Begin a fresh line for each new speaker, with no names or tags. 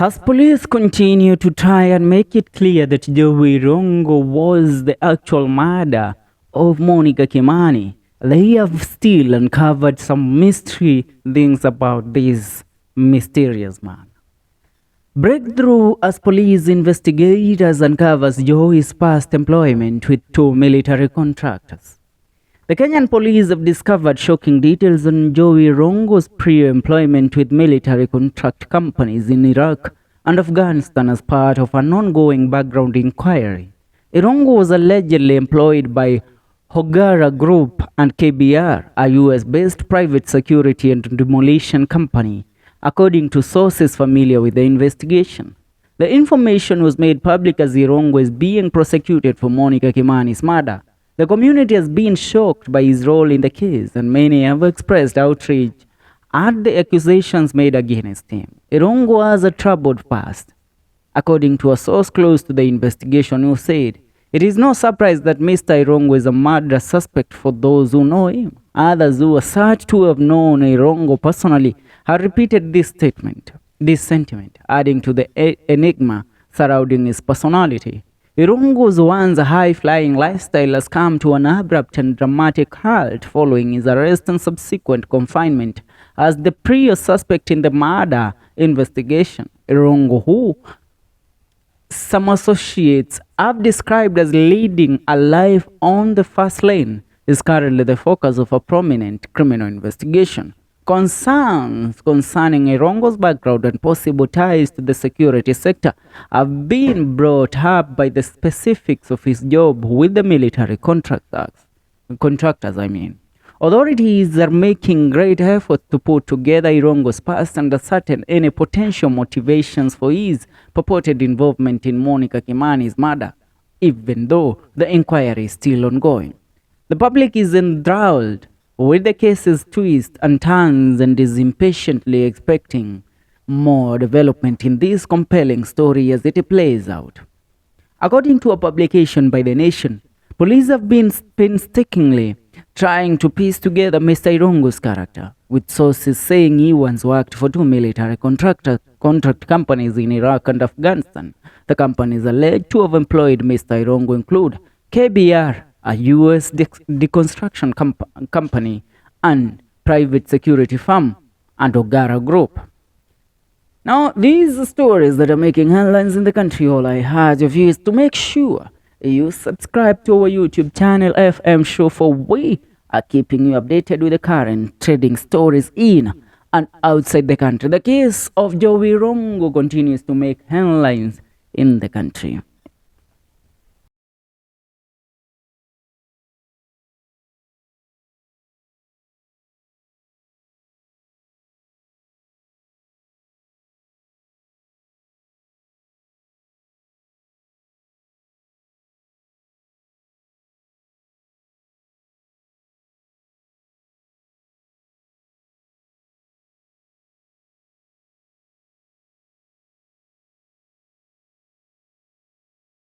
As police continue to try and make it clear that Jowie Irungu was the actual murderer of Monica Kimani, they have still uncovered some mystery things about this mysterious man. Breakthrough as police investigators uncovers Jowie's past employment with 2 military contractors. The Kenyan police have discovered shocking details on Jowie Irungu's prior employment with military contract companies in Iraq and Afghanistan as part of an ongoing background inquiry. Irungu was allegedly employed by Hogara Group and KBR, a US-based private security and demolition company, according to sources familiar with the investigation. The information was made public as Irungu is being prosecuted for Monica Kimani's murder. The community has been shocked by his role in the case, and many have expressed outrage at the accusations made against him. Irungu has a troubled past. According to a source close to the investigation who said, "It is no surprise that Mr. Irungu is a murder suspect for those who know him." Others who are said to have known Irungu personally have repeated this sentiment, adding to the enigma surrounding his personality. Irungu's once high-flying lifestyle has come to an abrupt and dramatic halt following his arrest and subsequent confinement as the prior suspect in the murder investigation. Irungu, who some associates have described as leading a life on the fast lane, is currently the focus of a prominent criminal investigation. Concerns concerning Irungu's background and possible ties to the security sector have been brought up by the specifics of his job with the military contractors. Authorities are making great efforts to put together Irungu's past and ascertain any potential motivations for his purported involvement in Monica Kimani's murder, even though the inquiry is still ongoing. The public is enthralled with the case's twists and turns and is impatiently expecting more development in this compelling story as it plays out. According to a publication by The Nation, police have been painstakingly trying to piece together Mr. Irungu's character, with sources saying he once worked for 2 military contract companies in Iraq and Afghanistan. The companies alleged to have employed Mr. Irungu include KBR, a US deconstruction company and private security firm, and Hogara Group. Now, these are stories that are making headlines in the country. All I urge of you is to make sure you subscribe to our YouTube channel, FM Show, for we are keeping you updated with the current trading stories in and outside the country. The case of Jowie Irungu continues to make headlines in the country.